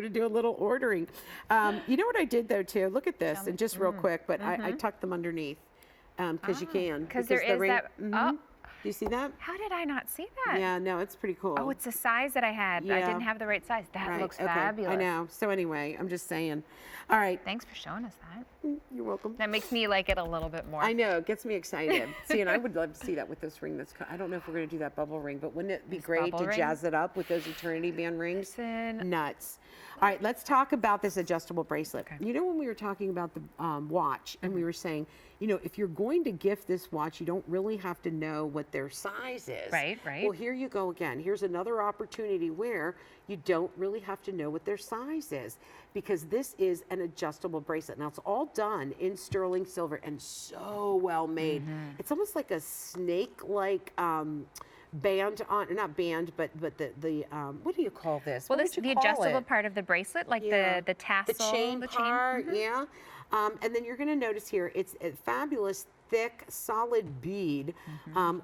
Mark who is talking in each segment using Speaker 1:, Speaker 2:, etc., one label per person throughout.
Speaker 1: to do a little ordering. You know what I did though too? Look at this, and just real quick, but I tucked them underneath because you can.
Speaker 2: Because there is that. Oh.
Speaker 1: Do you see that?
Speaker 2: How did I not see that?
Speaker 1: Yeah, no, it's pretty cool.
Speaker 2: Oh, it's the size that I had. I
Speaker 1: Yeah.
Speaker 2: didn't have the right size. That
Speaker 1: Right,
Speaker 2: looks
Speaker 1: okay,
Speaker 2: fabulous.
Speaker 1: I know. So anyway, I'm just saying. All right.
Speaker 2: Thanks for showing us that.
Speaker 1: You're welcome.
Speaker 2: That makes me like it a little bit more.
Speaker 1: I know, it gets me excited. See, and I would love to see that with this ring. I don't know if we're going to do that bubble ring, but wouldn't it be great
Speaker 2: bubble
Speaker 1: to
Speaker 2: ring?
Speaker 1: jazz it up with those eternity band rings?
Speaker 2: Listen.
Speaker 1: Nuts. All right, let's talk about this adjustable bracelet.
Speaker 2: Okay.
Speaker 1: You know, when we were talking about the watch, and we were saying, you know, if you're going to gift this watch, you don't really have to know what their size is.
Speaker 2: Right, right.
Speaker 1: Well, here you go again. Here's another opportunity where you don't really have to know what their size is, because this is an adjustable bracelet. Now, it's all done in sterling silver and so well made. It's almost like a snake-like band on, not band, but the what do you call this?
Speaker 2: Well,
Speaker 1: What
Speaker 2: this
Speaker 1: would you
Speaker 2: the
Speaker 1: call
Speaker 2: adjustable
Speaker 1: it?
Speaker 2: part of the bracelet, like
Speaker 1: Yeah.
Speaker 2: the tassel,
Speaker 1: The chain part, yeah. And then you're going to notice here, it's a fabulous thick, solid bead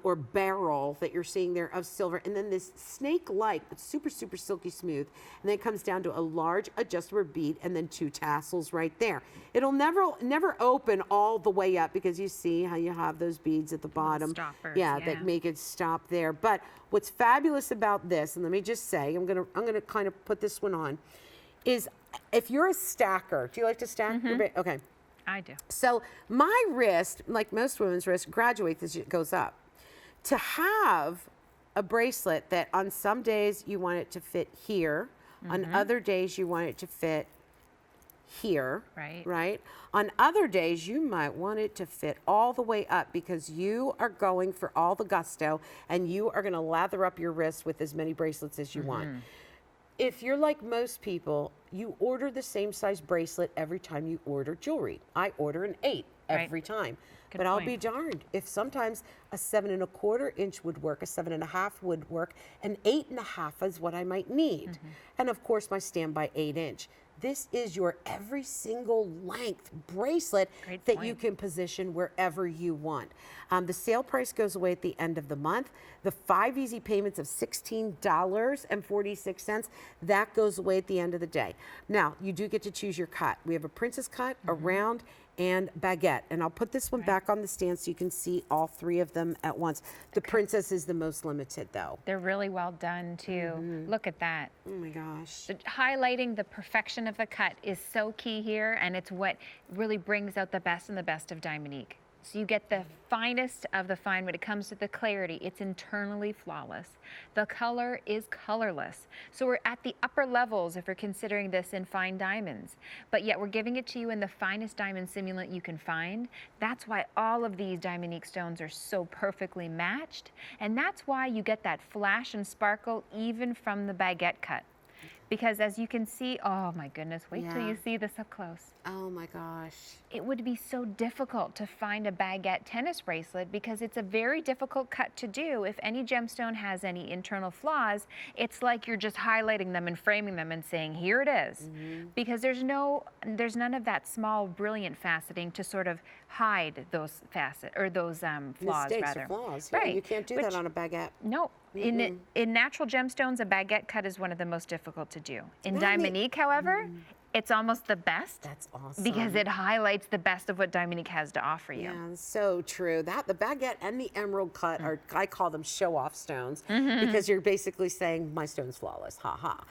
Speaker 1: or barrel that you're seeing there of silver. And then this snake-like, but super, super silky smooth. And then it comes down to a large adjustable bead and then 2 tassels right there. It'll never open all the way up, because you see how you have those beads at the bottom.
Speaker 2: stoppers,
Speaker 1: yeah,
Speaker 2: yeah.
Speaker 1: that make it stop there. But what's fabulous about this, and let me just say, I'm gonna kind of put this one on, is if you're a stacker, do you like to stack? Okay.
Speaker 2: I do.
Speaker 1: So my wrist, like most women's wrist, graduates as it goes up. To have a bracelet that on some days you want it to fit here, on other days you want it to fit here, right? On other days you might want it to fit all the way up, because you are going for all the gusto and you are going to lather up your wrist with as many bracelets as you want. If you're like most people, you order the same size bracelet every time you order jewelry. I order an 8 every time.
Speaker 2: Good
Speaker 1: But I'll
Speaker 2: point.
Speaker 1: be darned if sometimes a 7¼ inch would work, a 7½ would work, an 8½ is what I might need. And of course my standby 8-inch. This is your every single length bracelet
Speaker 2: Great
Speaker 1: that you
Speaker 2: point.
Speaker 1: can position wherever you want. The sale price goes away at the end of the month. The 5 easy payments of $16.46, that goes away at the end of the day. Now, you do get to choose your cut. We have a princess cut, a round, and baguette. And I'll put this one back on the stand so you can see all 3 of them at once. The princess is the most limited though.
Speaker 2: They're really well done too. Look at that.
Speaker 1: Oh my gosh.
Speaker 2: Highlighting the perfection of the cut is so key here, and it's what really brings out the best and the best of Diamonique. So you get the finest of the fine when it comes to the clarity. It's internally flawless. The color is colorless. So we're at the upper levels if we're considering this in fine diamonds, but yet we're giving it to you in the finest diamond simulant you can find. That's why all of these Diamonique stones are so perfectly matched, and that's why you get that flash and sparkle even from the baguette cut. Because as you can see, oh my goodness, wait till you see this up close.
Speaker 1: Oh my gosh.
Speaker 2: It would be so difficult to find a baguette tennis bracelet, because it's a very difficult cut to do. If any gemstone has any internal flaws, it's like you're just highlighting them and framing them and saying, here it is. Because there's none of that small, brilliant faceting to sort of hide those those flaws,
Speaker 1: Mistakes
Speaker 2: rather.
Speaker 1: or flaws. Yeah,
Speaker 2: Right.
Speaker 1: you can't do that on a baguette.
Speaker 2: No. In natural gemstones, a baguette cut is one of the most difficult to do. In Diamonique, however, it's almost the best.
Speaker 1: That's awesome.
Speaker 2: Because it highlights the best of what Diamonique has to offer you.
Speaker 1: Yeah, so true. That the baguette and the emerald cut are, I call them show-off stones, because you're basically saying my stone's flawless, ha ha.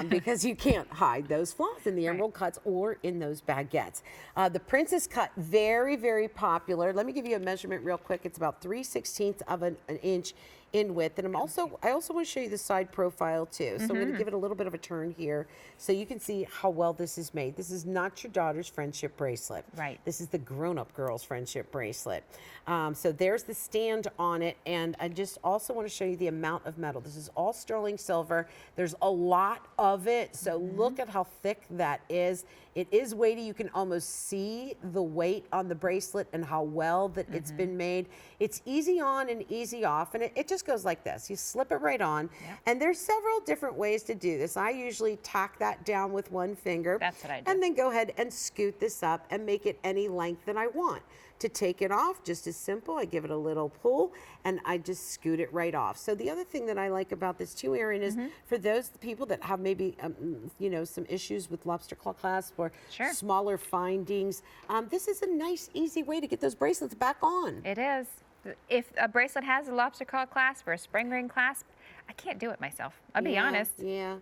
Speaker 1: Because you can't hide those flaws in the emerald cuts or in those baguettes. The princess cut, very, very popular. Let me give you a measurement real quick. It's about 3/16 of an inch in width, and I also want to show you the side profile too. So I'm going to give it a little bit of a turn here so you can see how well this is made. This is not your daughter's friendship bracelet.
Speaker 2: Right.
Speaker 1: This is the grown-up girl's friendship bracelet. So there's the stand on it, and I just also want to show you the amount of metal. This is all sterling silver. There's a lot of it, so look at how thick that is. It is weighty. You can almost see the weight on the bracelet and how well that it's been made. It's easy on and easy off, and it just goes like this. You slip it right on, and there's several different ways to do this. I usually tack that down with one finger.
Speaker 2: That's what I do.
Speaker 1: And then go ahead and scoot this up and make it any length that I want. to take it off, just as simple. I give it a little pull and I just scoot it right off. So the other thing that I like about this too, Erin, is for those people that have maybe, you know, some issues with lobster claw clasp or smaller findings, this is a nice, easy way to get those bracelets back on.
Speaker 2: It is. If a bracelet has a lobster claw clasp or a spring ring clasp, I can't do it myself. I'll be honest.
Speaker 1: Yeah.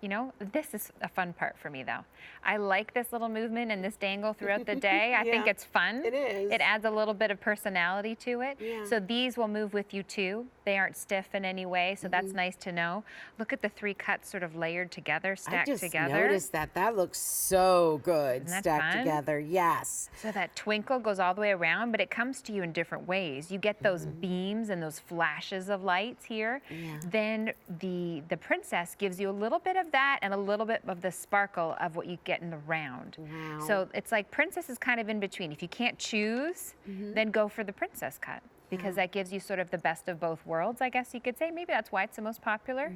Speaker 2: You know, this is a fun part for me, though. I like this little movement and this dangle throughout the day. I think it's fun.
Speaker 1: It is.
Speaker 2: It adds a little bit of personality to it.
Speaker 1: Yeah.
Speaker 2: So these will move with you, too. They aren't stiff in any way, so that's nice to know. Look at the 3 cuts sort of layered together, stacked together.
Speaker 1: I just noticed that. That looks so good,
Speaker 2: Isn't that
Speaker 1: stacked
Speaker 2: fun?
Speaker 1: Together. Yes.
Speaker 2: So that twinkle goes all the way around, but it comes to you in different ways. You get those beams and those flashes of lights here. Then the princess gives you a little bit of that and a little bit of the sparkle of what you get in the round.
Speaker 1: Wow.
Speaker 2: So it's like princess is kind of in between. If you can't choose, then go for the princess cut, because that gives you sort of the best of both worlds, I guess you could say. Maybe that's why it's the most popular.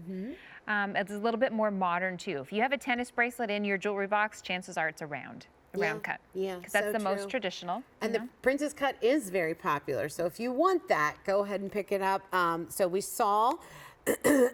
Speaker 2: It's a little bit more modern too. If you have a tennis bracelet in your jewelry box, chances are it's a round cut.
Speaker 1: Yeah,
Speaker 2: because that's
Speaker 1: so
Speaker 2: the most
Speaker 1: true.
Speaker 2: traditional.
Speaker 1: And the princess cut is very popular. So if you want that, go ahead and pick it up. So we saw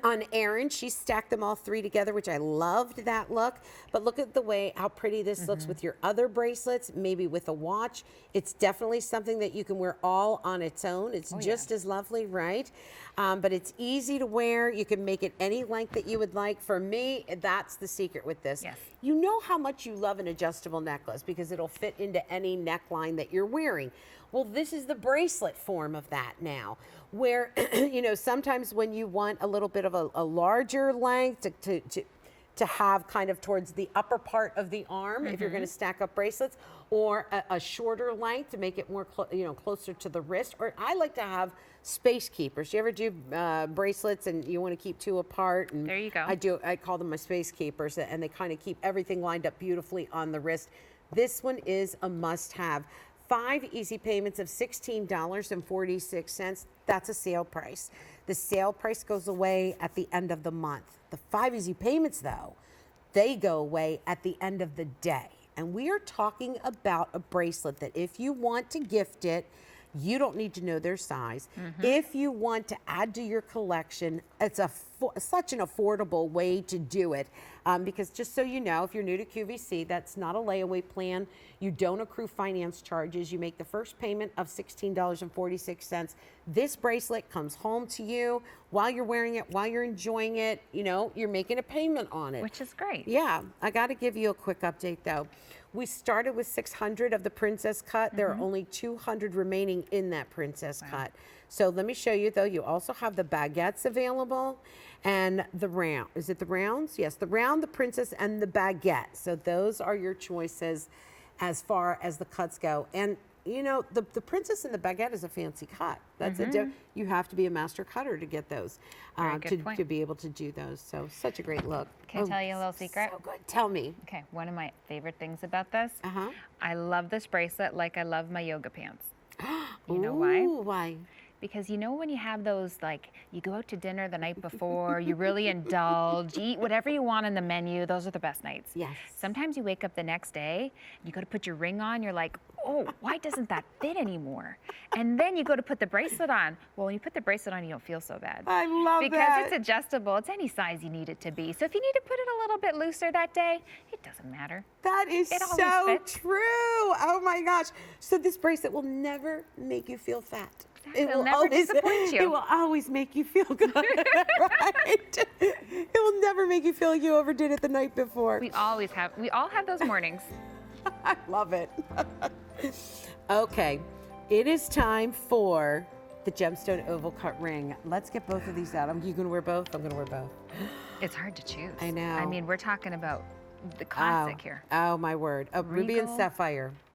Speaker 1: on Erin, she stacked them all 3 together, which I loved that look. But look at the way, how pretty this looks with your other bracelets, maybe with a watch. It's definitely something that you can wear all on its own. It's just as lovely, right? But it's easy to wear. You can make it any length that you would like. For me, that's the secret with this.
Speaker 2: Yes.
Speaker 1: You know how much you love an adjustable necklace because it'll fit into any neckline that you're wearing. Well, this is the bracelet form of that now, where, you know, sometimes when you want a little bit of a larger length to have kind of towards the upper part of the arm, if you're going to stack up bracelets, or a shorter length to make it more, closer to the wrist. Or I like to have space keepers. You ever do bracelets and you want to keep 2 apart? And
Speaker 2: there you go.
Speaker 1: I call them my space keepers, and they kind of keep everything lined up beautifully on the wrist. This one is a must-have. 5 easy payments of $16.46. That's a sale price. The sale price goes away at the end of the month. The 5 easy payments, though, they go away at the end of the day. And we are talking about a bracelet that if you want to gift it, you don't need to know their size. If you want to add to your collection, it's such an affordable way to do it. Because just so you know, if you're new to QVC, that's not a layaway plan. You don't accrue finance charges. You make the first payment of $16.46. This bracelet comes home to you while you're wearing it, while you're enjoying it. You know, you're making a payment on it.
Speaker 2: Which is great.
Speaker 1: Yeah, I got to give you a quick update though. We started with 600 of the princess cut. There are only 200 remaining in that princess cut. So let me show you though, you also have the baguettes available and the round. Is it the rounds? Yes, the round, the princess, and the baguette. So those are your choices as far as the cuts go. And you know, the princess and the baguette is a fancy cut. That's you have to be a master cutter to get those, to be able to do those. So such a great look.
Speaker 2: Can I tell you a little secret?
Speaker 1: So good. Tell me.
Speaker 2: Okay, one of my favorite things about this, I love this bracelet like I love my yoga pants. You know why?
Speaker 1: Why?
Speaker 2: Because you know when you have those, like, you go out to dinner the night before, you really indulge, you eat whatever you want on the menu, those are the best nights.
Speaker 1: Yes.
Speaker 2: Sometimes you wake up the next day, you go to put your ring on, you're like, oh, why doesn't that fit anymore? And then you go to put the bracelet on. Well, when you put the bracelet on, you don't feel so bad.
Speaker 1: I love
Speaker 2: because
Speaker 1: that.
Speaker 2: Because it's adjustable. It's any size you need it to be. So if you need to put it a little bit looser that day, it doesn't matter.
Speaker 1: That is
Speaker 2: It always
Speaker 1: so
Speaker 2: fits.
Speaker 1: true. Oh my gosh. So this bracelet will never make you feel fat.
Speaker 2: It'll never disappoint you.
Speaker 1: It will always make you feel good, right? It will never make you feel like you overdid it the night before.
Speaker 2: We all have those mornings.
Speaker 1: I love it. Okay, it is time for the gemstone oval cut ring. Let's get both of these out. You gonna wear both? I'm gonna wear both.
Speaker 2: It's hard to choose.
Speaker 1: I know.
Speaker 2: I mean, we're talking about the classic here.
Speaker 1: Oh my word. Ruby and
Speaker 2: Regal.
Speaker 1: sapphire.